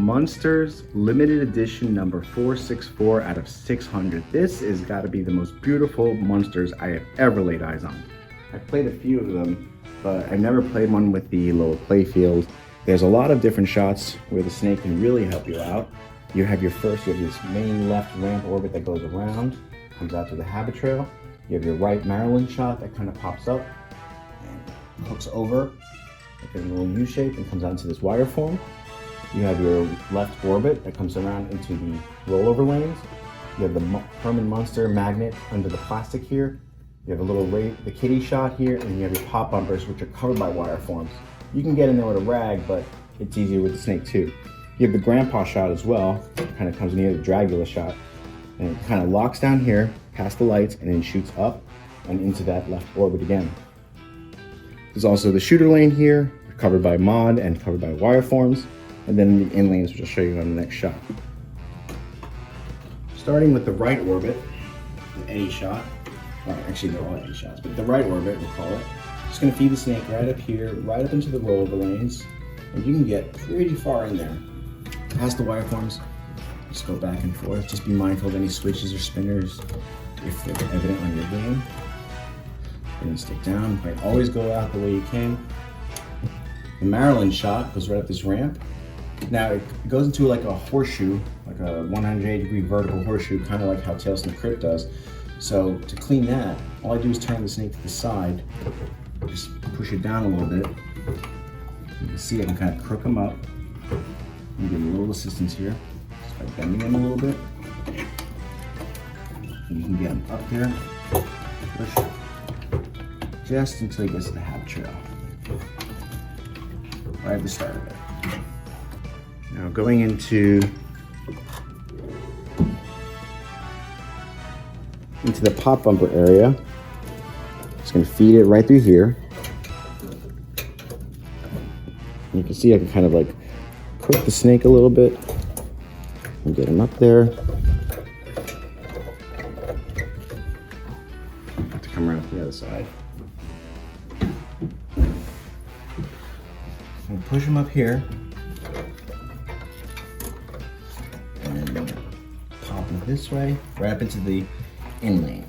Munsters limited edition number 464 out of 600. This has got to be the most beautiful Munsters I have ever laid eyes on. I've played a few of them, but I've never played one with the lower play field. There's a lot of different shots where the snake can really help you out. You have this main left ramp orbit that goes around, comes out to the habit trail. You have your right Maryland shot that kind of pops up and hooks over like a little U shape and comes out into this wire form. You have your left orbit that comes around into the rollover lanes. You have the Herman Munster magnet under the plastic here. You have a little the kitty shot here, and you have your pop bumpers, which are covered by wire forms. You can get in there with a rag, but it's easier with the snake too. You have the grandpa shot as well. It kind of comes near the Dragula shot, and it kind of locks down here past the lights and then shoots up and into that left orbit again. There's also the shooter lane here, covered by mod and covered by wire forms, and then the in lanes, which I'll show you on the next shot. Starting with the right orbit, the Eddie shot. Well, actually they're all Eddie shots, but the right orbit, we'll call it. Just gonna feed the snake right up here, right up into the rollover lanes, and you can get pretty far in there. Past the wire forms, just go back and forth. Just be mindful of any switches or spinners if they're evident on your game. Bring the stick down, right? Always go out the way you came. The Maryland shot goes right up this ramp. Now it goes into like a horseshoe, like a 180-degree vertical horseshoe, kind of like how Tales from the Crypt does. So to clean that, all I do is turn the snake to the side, just push it down a little bit. You can see I can kind of crook him up. You get a little assistance here, just by bending him a little bit. And you can get him up there, push just until he gets to the habit trail, right at the start of it. Now going into the pop bumper area, just gonna feed it right through here. And you can see I can kind of like crook the snake a little bit and get him up there. Have to come around to the other side. And push him up here. And pop him this way, right up into the in lane,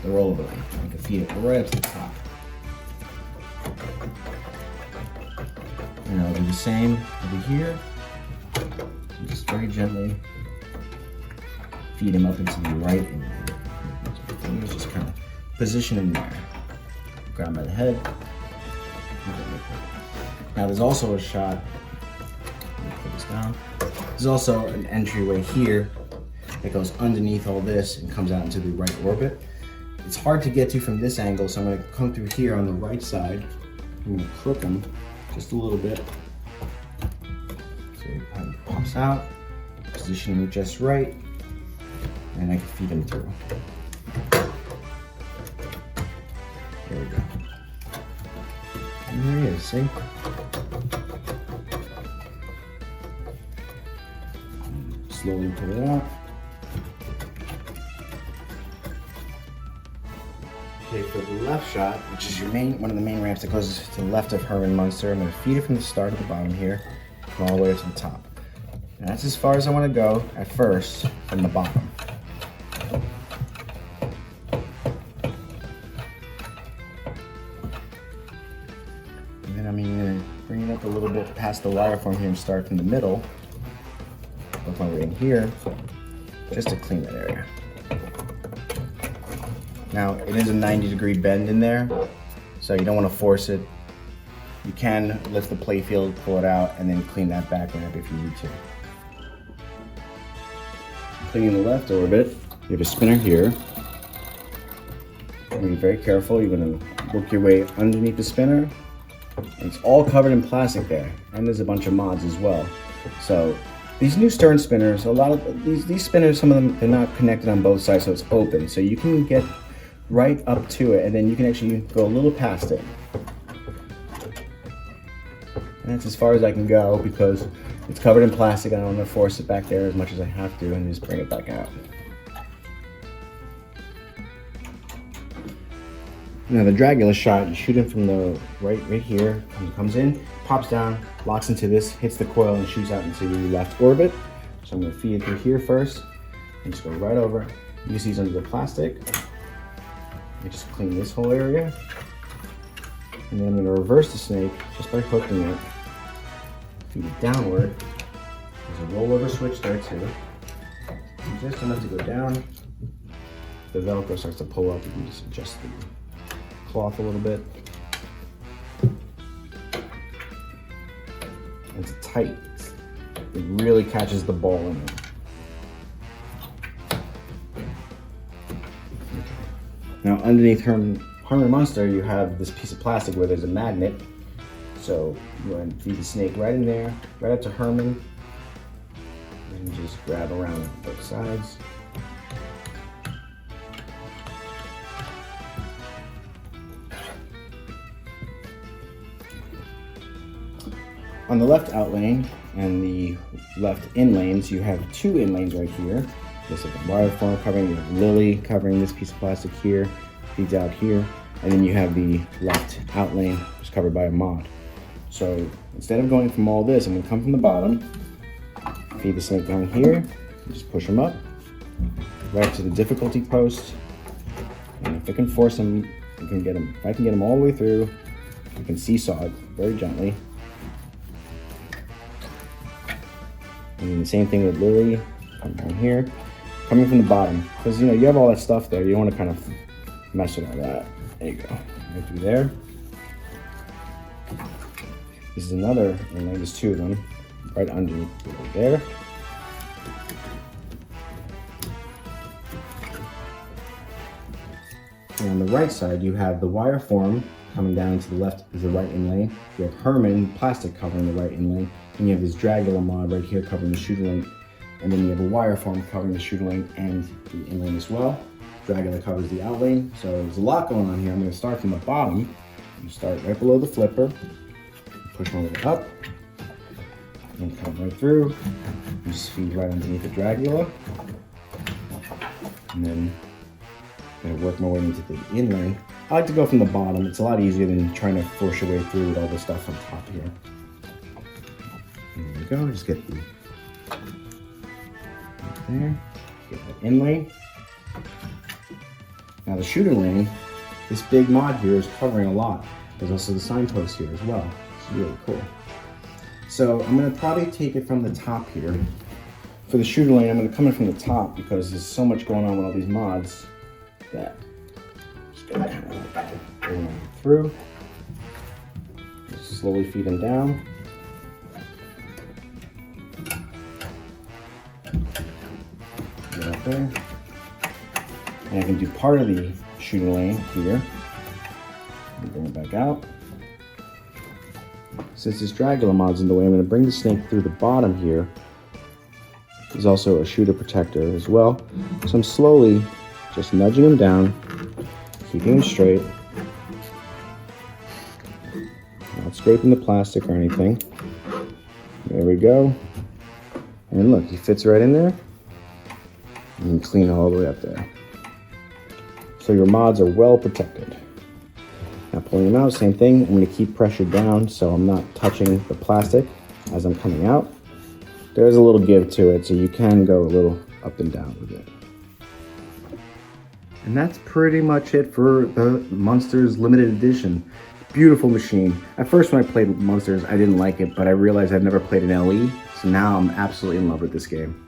the rollover lane. You can feed it right up to the top. And I'll do the same over here. And just very gently feed him up into the right in lane. Just kind of position him there. Grab by the head. Now there's also a shot. Let me put this down. There's also an entryway here that goes underneath all this and comes out into the right orbit. It's hard to get to from this angle, so I'm going to come through here on the right side. I'm going to crook him just a little bit. So he kind of pops out, position him just right, and I can feed him through. There we go. And there he is, see? Slowly pull it out. Okay, for the left shot, which is one of the main ramps that goes to the left of Herman Munster, I'm going to feed it from the start at the bottom here, and all the way up to the top. And that's as far as I want to go at first from the bottom. And then I'm going to bring it up a little bit past the wire form here and start from the middle. Work my way in here, just to clean that area. Now, it is a 90-degree bend in there, so you don't want to force it. You can lift the play field, pull it out, and then clean that back ramp if you need to. Cleaning the left orbit, you have a spinner here. And be very careful, you're going to work your way underneath the spinner. And it's all covered in plastic there, and there's a bunch of mods as well. So these new stern spinners, a lot of these spinners, some of them, they're not connected on both sides, so it's open. So you can get right up to it, and then you can actually go a little past it. And that's as far as I can go because it's covered in plastic. I don't want to force it back there as much as I have to, and just bring it back out. Now the Dragula shot, you shoot him from the right here, comes in, pops down, locks into this, hits the coil and shoots out into the left orbit. So I'm gonna feed it through here first, and just go right over. You can see he's under the plastic. I just clean this whole area. And then I'm gonna reverse the snake just by hooking it. Feed it downward. There's a rollover switch there too. Just enough to go down. The Velcro starts to pull up, you can just adjust the cloth a little bit. It's tight. It really catches the ball in it. Now underneath Herman Munster, you have this piece of plastic where there's a magnet. So you go ahead and feed the snake right in there, right up to Herman. And just grab around both sides. On the left out lane and the left in lanes, you have two in lanes right here. There's like a wire form covering, you have Lily covering this piece of plastic here, feeds out here, and then you have the left out lane, which is covered by a mod. So instead of going from all this, I'm gonna come from the bottom, feed the snake down here, just push him up, right up to the difficulty post, and if I can force him, I can get him. If I can get him all the way through, you can seesaw it very gently. And the same thing with Lily, come down here, coming from the bottom, because you know you have all that stuff there. You don't want to kind of mess with all that. There you go, right through there. This is another, and there's two of them, right underneath there. And on the right side, you have the wire form coming down to the left is the right in lane. You have Herman plastic covering the right in lane. And you have this Dragula mod right here covering the shooter lane. And then you have a wire form covering the shooter lane and the in lane as well. Dragula covers the out lane. So there's a lot going on here. I'm gonna start from the bottom. You start right below the flipper. Push one of it up. And come right through. You just feed right underneath the Dragula. And then I'm gonna work my way into the in lane. I like to go from the bottom. It's a lot easier than trying to force your way through with all the stuff on top here. There we go, just get the right there, get that in lane. Now the shooter lane, this big mod here is covering a lot. There's also the signpost here as well. It's really cool. So I'm gonna probably take it from the top here. For the shooter lane, I'm gonna come in from the top because there's so much going on with all these mods that just gonna kind of bring them through. Just slowly feed them down. Get up there. And I can do part of the shooter lane here. And bring it back out. Since this Dragula mod's in the way, I'm going to bring the snake through the bottom here. There's also a shooter protector as well. So I'm slowly just nudging him down, keeping him straight. Not scraping the plastic or anything. There we go. And look, he fits right in there. And clean all the way up there. So your mods are well protected. Now pulling them out, same thing. I'm going to keep pressure down so I'm not touching the plastic as I'm coming out. There's a little give to it, so you can go a little up and down with it. And that's pretty much it for the Munsters limited edition. Beautiful machine. At first when I played Munsters, I didn't like it, but I realized I've never played an LE, so now I'm absolutely in love with this game.